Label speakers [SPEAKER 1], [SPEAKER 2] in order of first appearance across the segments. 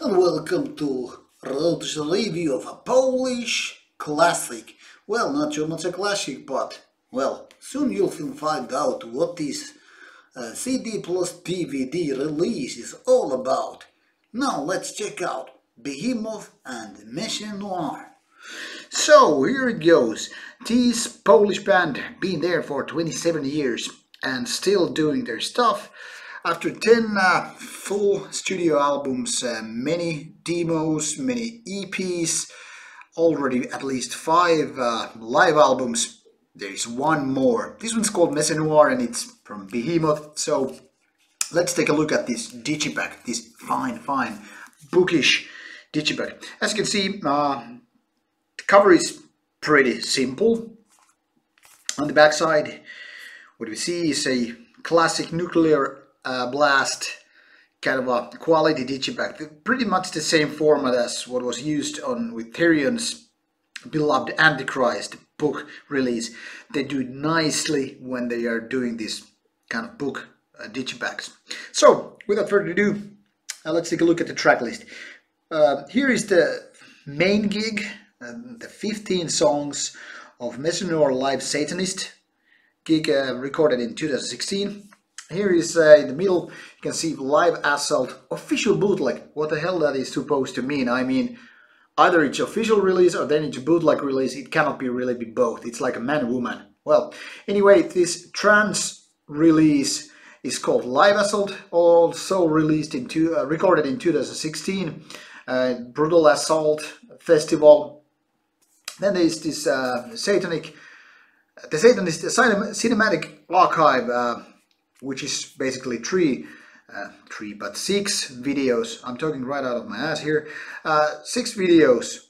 [SPEAKER 1] and welcome to Rauta's review of a Polish classic. Well, not so much a classic, but, well, soon you'll find out what this CD plus DVD release is all about. Now let's check out Behemoth and Messe Noire. So here it goes. This Polish band been there for 27 years and still doing their stuff. After 10 full studio albums, many demos, many EPs, already at least 5 live albums, there is one more. This one's called Messe Noire and it's from Behemoth. So let's take a look at this digipack, this fine, bookish digipack. As you can see, the cover is pretty simple. On the back side, what we see is a classic nuclear blast kind of a quality digipack. Pretty much the same format as what was used on with Therion's beloved Antichrist book release. They do it nicely when they are doing this kind of book digipacks. So without further ado, let's take a look at the track list. Here is the main gig, the 15 songs of Messe Noire Live Satanist gig recorded in 2016. Here is in the middle, you can see Live Assault official bootleg. What the hell that is supposed to mean? I mean, either it's official release or then it's a bootleg release. It cannot be really be both. It's like a man-woman. Well, anyway, this trance release is called Live Assault, also released in recorded in 2016. Brutal Assault Festival. Then there is this Satanist Cinematic Archive, which is basically 6 videos. I'm talking right out of my ass here. 6 videos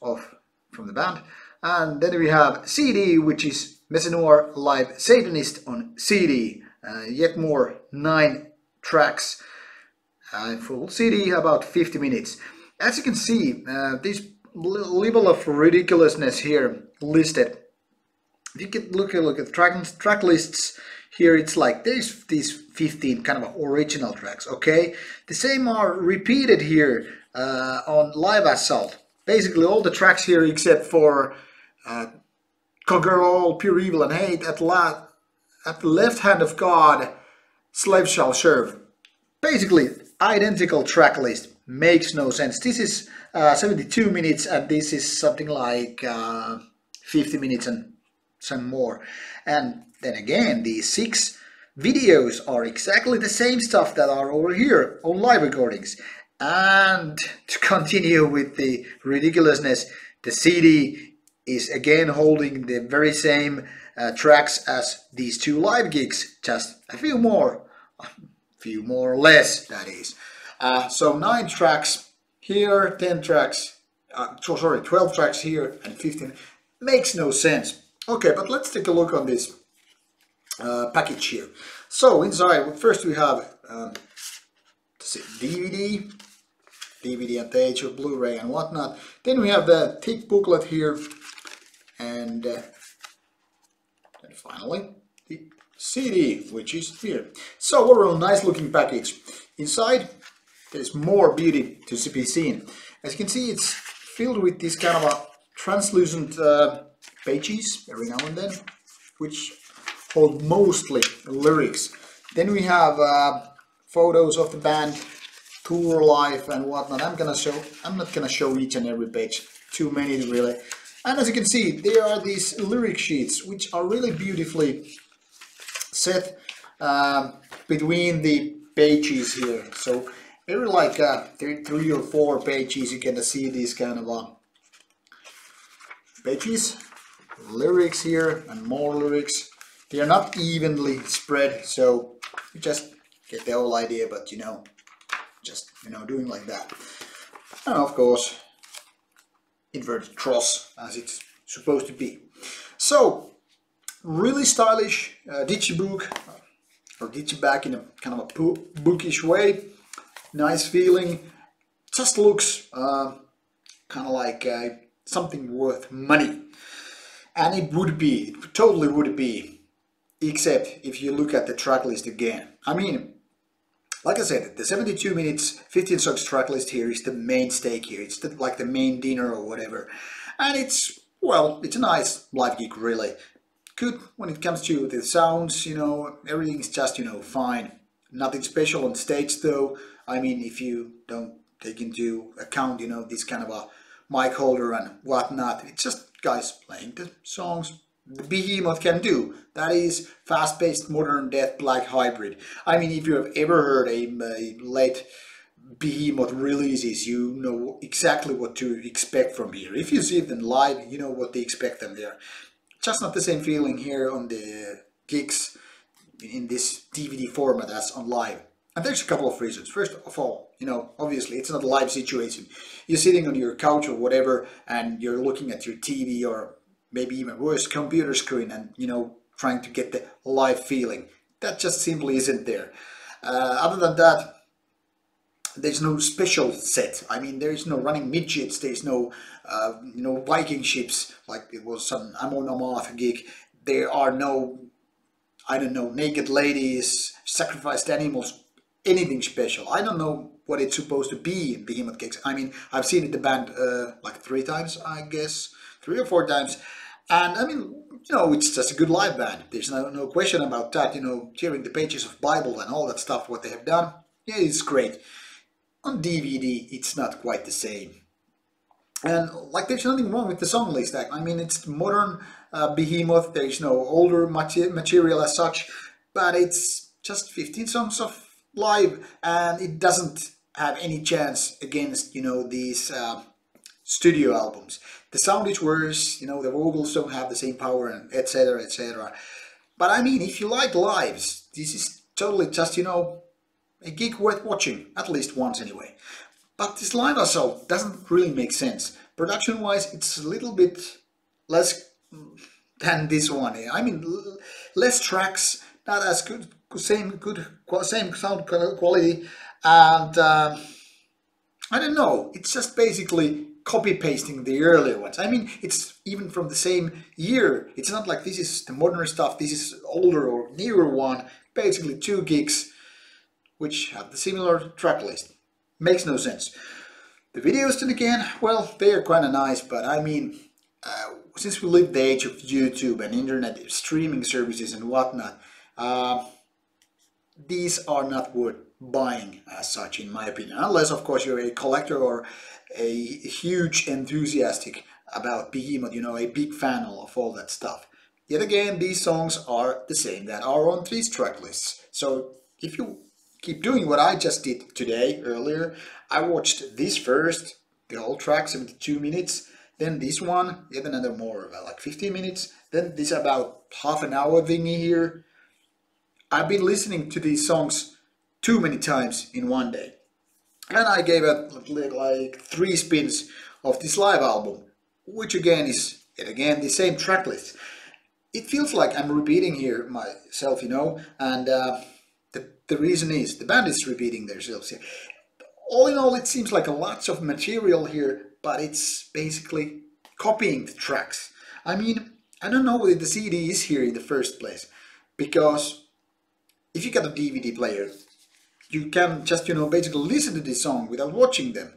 [SPEAKER 1] from the band. And then we have CD, which is Messe Noire Live Satanist on CD. Yet more 9 tracks. Full CD, about 50 minutes. As you can see, this level of ridiculousness here listed. If you can look at track lists here, it's like there's these 15 kind of original tracks, okay? The same are repeated here on Live Assault. Basically all the tracks here except for Conquer All, Pure Evil and Hate, at the left hand of God, Slave Shall Serve. Basically identical track list. Makes no sense. This is 72 minutes and this is something like 50 minutes and some more. And then again, these 6 videos are exactly the same stuff that are over here on live recordings. And to continue with the ridiculousness, the CD is again holding the very same tracks as these 2 live gigs, just a few more or less, that is. So 9 tracks here, 10 tracks, 12 tracks here and 15. Makes no sense. Okay, but let's take a look on this package here. So inside, first we have DVD and page of Blu-ray and whatnot. Then we have the thick booklet here, and finally the CD, which is here. So overall, nice looking package. Inside, there's more beauty to be seen. As you can see, it's filled with this kind of a translucent pages every now and then, which hold mostly lyrics. Then we have photos of the band, tour life and whatnot. I'm not gonna show each and every page, too many really. And as you can see, there are these lyric sheets which are really beautifully set between the pages here. So every like 3 or 4 pages you can see these kind of pages, lyrics here and more lyrics. They are not evenly spread, so you just get the whole idea, but just doing like that. And of course, inverted cross as it's supposed to be. So really stylish digibook or digiback in a kind of a bookish way. Nice feeling. Just looks kind of like something worth money. And it totally would be, except if you look at the track list again. I mean, Like I said, the 72 minutes, 15 songs track list here is the main stake here. It's like the main dinner or whatever. And it's, well, it's a nice live gig, really. Good when it comes to the sounds, everything's just, fine. Nothing special on stage though. I mean, if you don't take into account, this kind of a mic holder and whatnot, it's just guys playing the songs the Behemoth can do. That is fast-paced modern death black hybrid. I mean, if you have ever heard a late Behemoth releases, you know exactly what to expect from here. If you see them live, you know what to expect them there. Just not the same feeling here on the gigs in this DVD format as on live. And there's a couple of reasons. First of all, obviously it's not a live situation. You're sitting on your couch or whatever and you're looking at your TV or maybe even worse, computer screen and, trying to get the live feeling. That just simply isn't there. Other than that, there's no special set. I mean, there's no running midgets, there's no, Viking ships, like it was some Amon Amarth gig. There are no, I don't know, naked ladies, sacrificed animals, anything special. I don't know what it's supposed to be in Behemoth gigs. I mean, I've seen it the band like 3 times, I guess, 3 or 4 times. And I mean, it's just a good live band. There's no question about that, tearing the pages of Bible and all that stuff, what they have done. Yeah, it's great. On DVD, it's not quite the same. And like, there's nothing wrong with the song list. I mean, it's modern Behemoth. There's no older material as such, but it's just 15 songs of live, and it doesn't have any chance against, these studio albums. The sound is worse, the vocals don't have the same power, and etc, etc. But I mean, if you like lives, this is totally just, a gig worth watching, at least once anyway. But this live assault doesn't really make sense. Production-wise, it's a little bit less than this one. I mean, less tracks, not as good, same sound quality, and I don't know. It's just basically copy-pasting the earlier ones. I mean, it's even from the same year. It's not like this is the modern stuff. This is older or newer one. Basically, 2 gigs which have the similar track list. Makes no sense. The videos, then again, well, they are kind of nice, but I mean, since we live the age of YouTube and internet streaming services and whatnot, these are not worth buying as such, in my opinion, unless of course you're a collector or a huge enthusiastic about Behemoth, a big fan of all that stuff. Yet again, these songs are the same that are on these track lists. So if you keep doing what I just did today, earlier, I watched this first, the whole track, 72 minutes, then this one, yet another more, about like 15 minutes, then this about half an hour thingy here. I've been listening to these songs too many times in one day. And I gave it like 3 spins of this live album, which again is, yet again, the same track list. It feels like I'm repeating here myself, and the reason is the band is repeating themselves here. All in all, it seems like a lots of material here, but it's basically copying the tracks. I mean, I don't know whether the CD is here in the first place, because if you got a DVD player, you can just, basically listen to this song without watching them.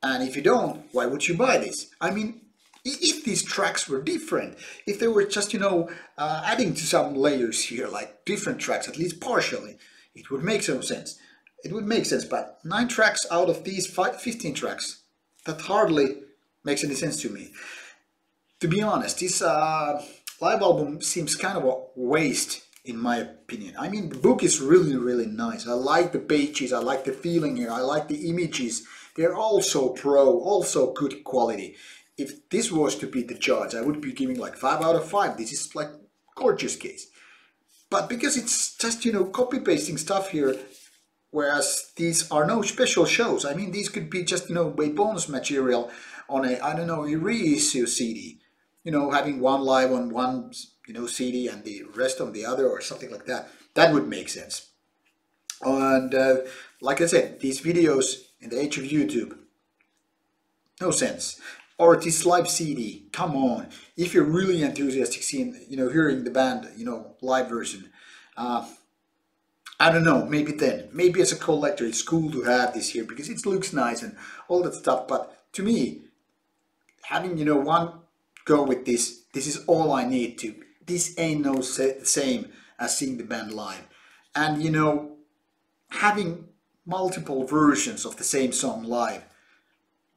[SPEAKER 1] And if you don't, why would you buy this? I mean, if these tracks were different, if they were just, adding to some layers here, like different tracks, at least partially, it would make some sense. It would make sense, but 9 tracks out of these 15 tracks, that hardly makes any sense to me. To be honest, this live album seems kind of a waste, in my opinion. I mean, the book is really, really nice. I like the pages, I like the feeling here, I like the images. They're also also good quality. If this was to be the judge, I would be giving like 5 out of 5. This is like gorgeous case. But because it's just, copy-pasting stuff here, whereas these are no special shows. I mean, these could be just, a bonus material on a, I don't know, a reissue CD. Having one live on one, CD and the rest on the other or something like that. That would make sense. And like I said, these videos in the age of YouTube, no sense. Or this live CD, come on. If you're really enthusiastic seeing, hearing the band, live version, I don't know, maybe then. Maybe as a collector it's cool to have this here because it looks nice and all that stuff. But to me, having, one go with this is all I need to. This ain't no same as seeing the band live. And, having multiple versions of the same song live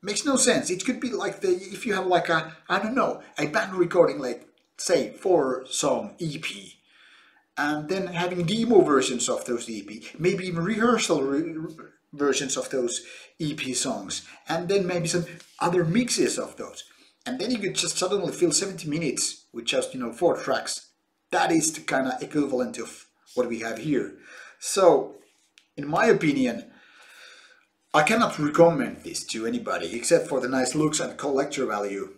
[SPEAKER 1] makes no sense. It could be like if you have like a, I don't know, a band recording like, say, 4-song EP. And then having demo versions of those EP, maybe even rehearsal versions of those EP songs, and then maybe some other mixes of those. And then you could just suddenly fill 70 minutes with just, 4 tracks. That is the kind of equivalent of what we have here. So, in my opinion, I cannot recommend this to anybody, except for the nice looks and collector value.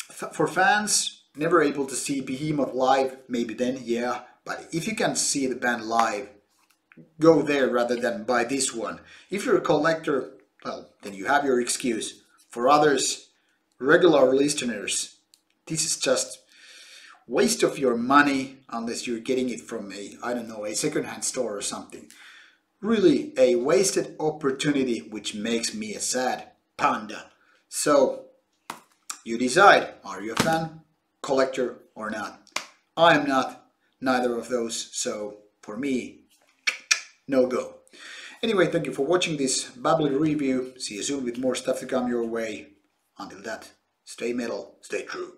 [SPEAKER 1] For fans, never able to see Behemoth live, maybe then, yeah. But if you can see the band live, go there rather than buy this one. If you're a collector, well, then you have your excuse. For others, regular listeners, this is just waste of your money unless you're getting it from a second-hand store or something. Really a wasted opportunity, which makes me a sad panda. So, you decide, are you a fan, collector or not? I am not neither of those, so for me, no go. Anyway, thank you for watching this babbly review. See you soon with more stuff to come your way. Until that, stay metal, stay true.